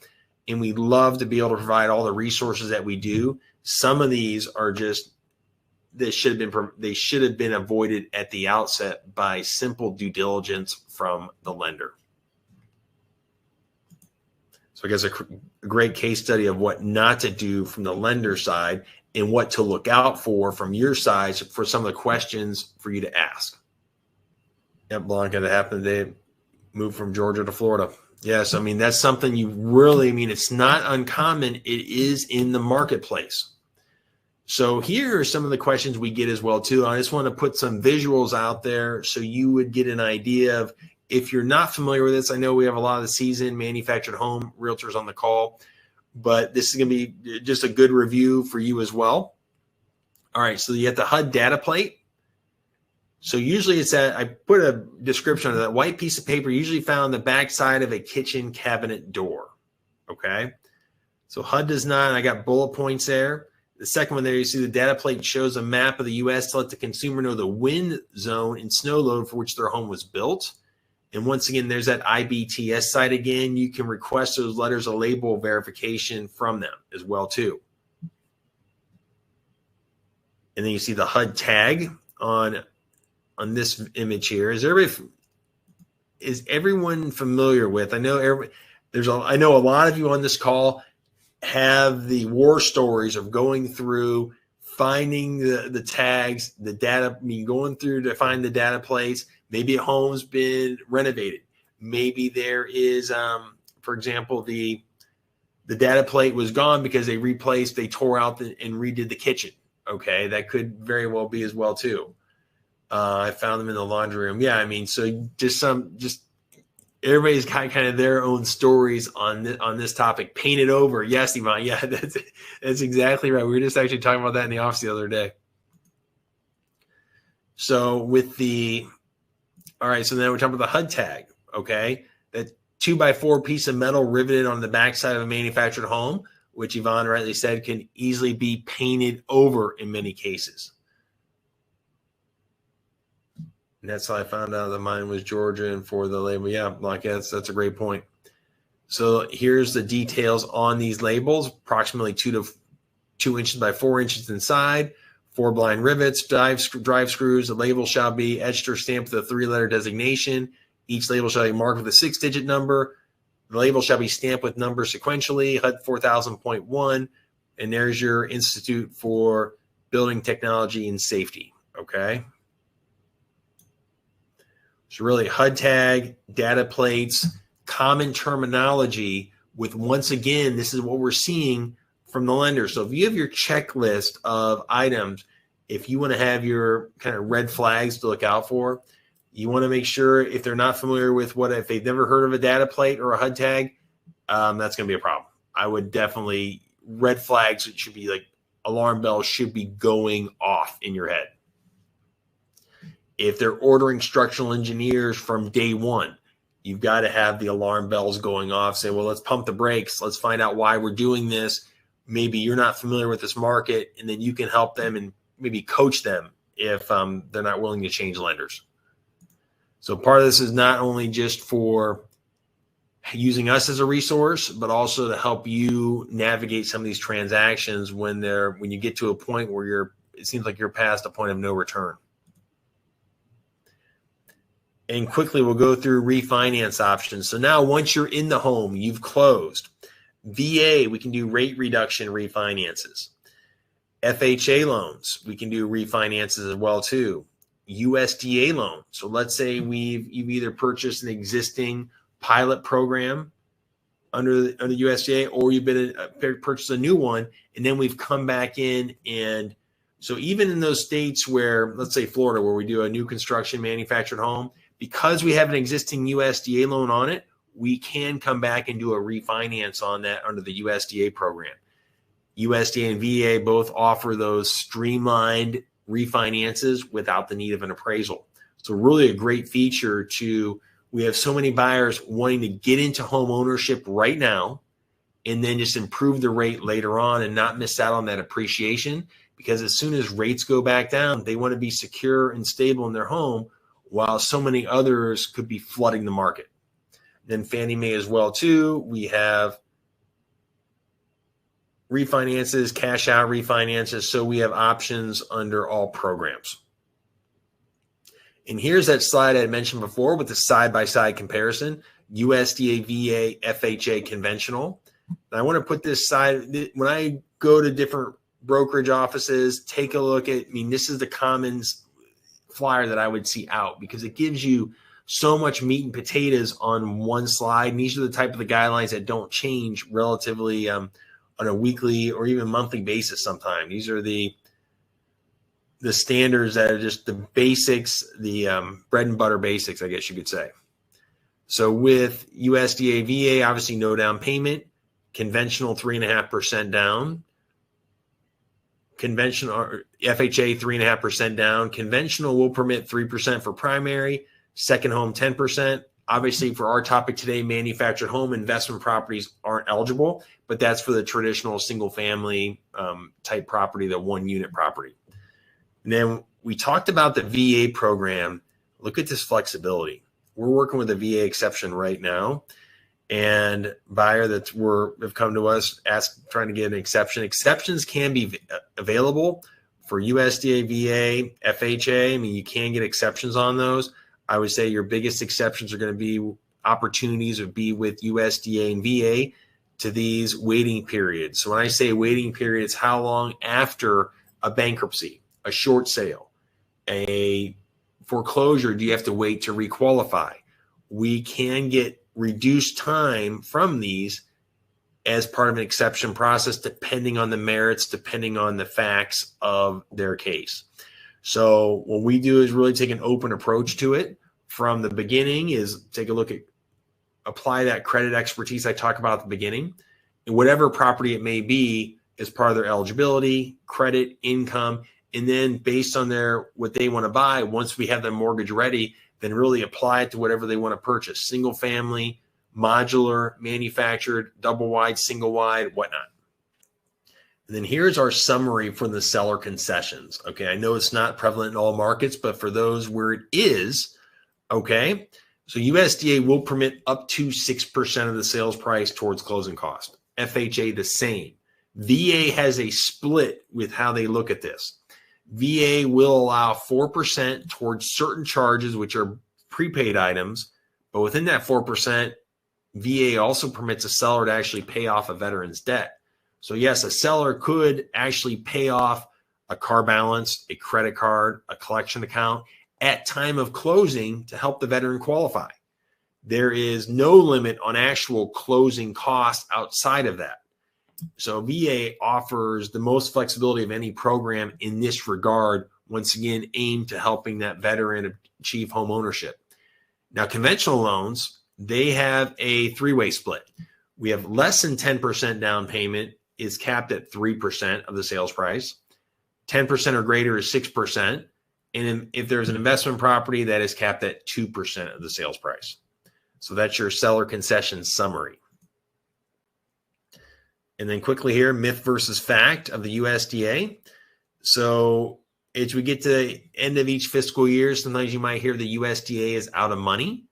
And we love to be able to provide all the resources that we do. Some of these are just, they should have been avoided at the outset by simple due diligence from the lender. So I guess a great case study of what not to do from the lender side and what to look out for from your side for some of the questions for you to ask. Yep, Blanca, that happened. They moved from Georgia to Florida. Yes, that's something you really, it's not uncommon. It is in the marketplace. So here are some of the questions we get as well, too. I just want to put some visuals out there so you would get an idea of, if you're not familiar with this, I know we have a lot of the seasoned manufactured home realtors on the call, but this is going to be just a good review for you as well. All right, so you have the HUD data plate. So usually it's I put a description of that white piece of paper, usually found on the back side of a kitchen cabinet door. Okay. So HUD does not, and I got bullet points there. The second one there, you see the data plate shows a map of the U.S. to let the consumer know the wind zone and snow load for which their home was built. And once again, there's that IBTS site again. You can request those letters of label verification from them as well, too. And then you see the HUD tag on this image here. Is everyone familiar with? I know I know a lot of you on this call have the war stories of going through, finding the tags, the data, going through to find the data plates. Maybe a home's been renovated. Maybe there is, for example, the data plate was gone because they tore out and redid the kitchen. Okay, that could very well be as well too. I found them in the laundry room. Yeah, so just everybody's got kind of their own stories on this topic. Painted over. Yes, Ivan. Yeah, that's exactly right. We were just actually talking about that in the office the other day. So all right, so then we're talking about the HUD tag. okay? That 2x4 piece of metal riveted on the backside of a manufactured home, which Yvonne rightly said can easily be painted over in many cases. And that's how I found out that mine was Georgia and for the label. Yeah, like that's a great point. So here's the details on these labels, approximately 2 inches by 4 inches inside, 4 blind rivets, drive screws. The label shall be etched or stamped with a 3-letter designation. Each label shall be marked with a 6-digit number. The label shall be stamped with numbers sequentially, HUD 4000.1, and there's your Institute for Building Technology and Safety, okay? So really HUD tag, data plates, common terminology with, once again, this is what we're seeing from the lender. So if you have your checklist of items, if you want to have your kind of red flags to look out for, you want to make sure if they're not familiar with if they've never heard of a data plate or a HUD tag, that's going to be a problem. I would definitely, red flags, it should be like alarm bells should be going off in your head. If they're ordering structural engineers from day one, you've got to have the alarm bells going off. Say, well, let's pump the brakes. Let's find out why we're doing this. Maybe you're not familiar with this market, and then you can help them and maybe coach them if they're not willing to change lenders. So part of this is not only just for using us as a resource, but also to help you navigate some of these transactions when you get to a point where it seems like you're past a point of no return. And quickly, we'll go through refinance options. So now once you're in the home, you've closed. VA, we can do rate reduction refinances. FHA loans, we can do refinances as well too. USDA loan. So let's say you've either purchased an existing pilot program under USDA, or you've purchased a new one, and then we've come back in. And so even in those states where, let's say Florida, where we do a new construction manufactured home, because we have an existing USDA loan on it, we can come back and do a refinance on that under the USDA program. USDA and VA both offer those streamlined refinances without the need of an appraisal. So really a great feature we have so many buyers wanting to get into home ownership right now and then just improve the rate later on and not miss out on that appreciation, because as soon as rates go back down, they want to be secure and stable in their home while so many others could be flooding the market. Then Fannie Mae as well too. We have refinances, cash out refinances. So we have options under all programs. And here's that slide I mentioned before with the side-by-side comparison, USDA, VA, FHA conventional. And I want to put this side, when I go to different brokerage offices, take a look at, this is the commons flyer that I would see out, because it gives you so much meat and potatoes on one slide. And these are the type of the guidelines that don't change relatively on a weekly or even monthly basis sometimes. These are the standards that are just the basics, the bread and butter basics, I guess you could say. So with USDA, VA, obviously no down payment, conventional 3.5% down, conventional FHA 3.5% down. Conventional will permit 3% for primary, second home 10%. Obviously, for our topic today, manufactured home investment properties aren't eligible, but that's for the traditional single family type property, the 1-unit property. And then we talked about the VA program. Look at this flexibility. We're working with a VA exception right now, and buyer have come to us trying to get an exception. Exceptions can be available for USDA, VA, FHA. You can get exceptions on those. I would say your biggest exceptions are going to be opportunities would be with USDA and VA to these waiting periods. So when I say waiting period, it's how long after a bankruptcy, a short sale, a foreclosure do you have to wait to requalify? We can get reduced time from these as part of an exception process, depending on the merits, depending on the facts of their case. So what we do is really take an open approach to it from the beginning, is take a look at, apply that credit expertise I talked about at the beginning, and whatever property it may be as part of their eligibility, credit, income, and then based on what they want to buy, once we have their mortgage ready, then really apply it to whatever they want to purchase: single family, modular, manufactured, double wide, single wide, whatnot. And then here's our summary for the seller concessions. Okay, I know it's not prevalent in all markets, but for those where it is, okay, so USDA will permit up to 6% of the sales price towards closing cost. FHA the same. VA has a split with how they look at this. VA will allow 4% towards certain charges, which are prepaid items, but within that 4%, VA also permits a seller to actually pay off a veteran's debt. So yes, a seller could actually pay off a car balance, a credit card, a collection account at time of closing to help the veteran qualify. There is no limit on actual closing costs outside of that. So VA offers the most flexibility of any program in this regard, once again, aimed to helping that veteran achieve home ownership. Now, conventional loans, they have a three-way split. We have less than 10% down payment is capped at 3% of the sales price. 10% or greater is 6%. And if there's an investment property, that is capped at 2% of the sales price. So that's your seller concession summary. And then quickly here, myth versus fact of the USDA. So as we get to the end of each fiscal year, sometimes you might hear the USDA is out of money.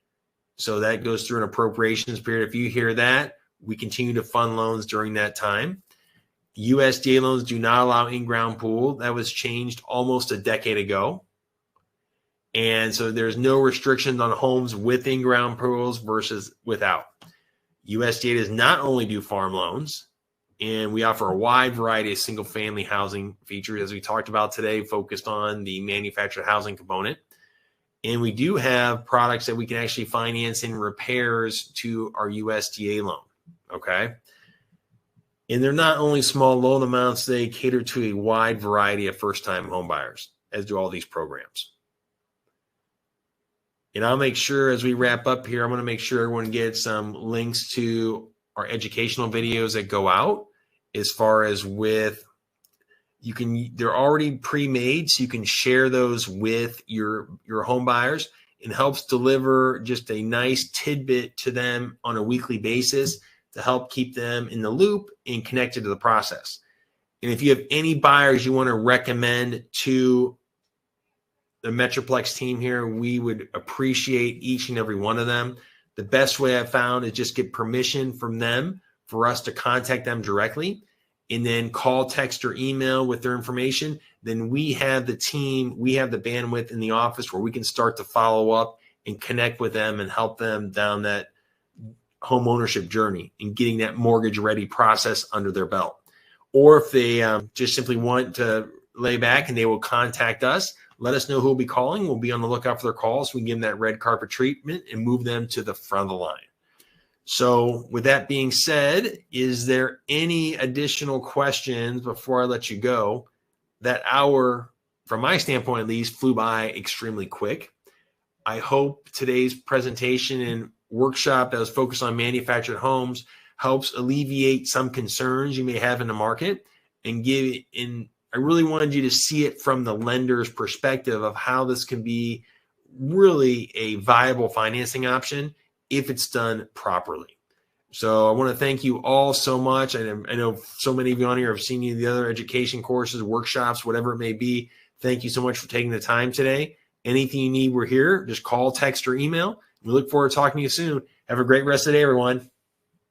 So that goes through an appropriations period. If you hear that, we continue to fund loans during that time. USDA loans do not allow in-ground pool. That was changed almost a decade ago. And so there's no restrictions on homes with in-ground pools versus without. USDA does not only do farm loans, and we offer a wide variety of single-family housing features, as we talked about today, focused on the manufactured housing component. And we do have products that we can actually finance in repairs to our USDA loan, okay? And they're not only small loan amounts, they cater to a wide variety of first-time home buyers, as do all these programs. And I'll make sure as we wrap up here, I'm going to make sure everyone gets some links to our educational videos that go out as far as with, they're already pre-made, so you can share those with your home buyers. It helps deliver just a nice tidbit to them on a weekly basis to help keep them in the loop and connected to the process. And if you have any buyers you want to recommend to the Metroplex team here, we would appreciate each and every one of them. The best way I've found is just get permission from them for us to contact them directly, and then call, text, or email with their information. Then we have the team, we have the bandwidth in the office where we can start to follow up and connect with them and help them down that home ownership journey and getting that mortgage ready process under their belt. Or if they just simply want to lay back and they will contact us, let us know who will be calling. We'll be on the lookout for their calls. So we can give them that red carpet treatment and move them to the front of the line. So with that being said, is there any additional questions before I let you go? That hour, from my standpoint at least, flew by extremely quick. I hope today's presentation and workshop that was focused on manufactured homes helps alleviate some concerns you may have in the market, and I really wanted you to see it from the lender's perspective of how this can be really a viable financing option if it's done properly. So I want to thank you all so much. I know so many of you on here have seen the other education courses, workshops, whatever it may be. Thank you so much for taking the time today. Anything you need, we're here. Just call, text, or email. We look forward to talking to you soon. Have a great rest of the day, everyone.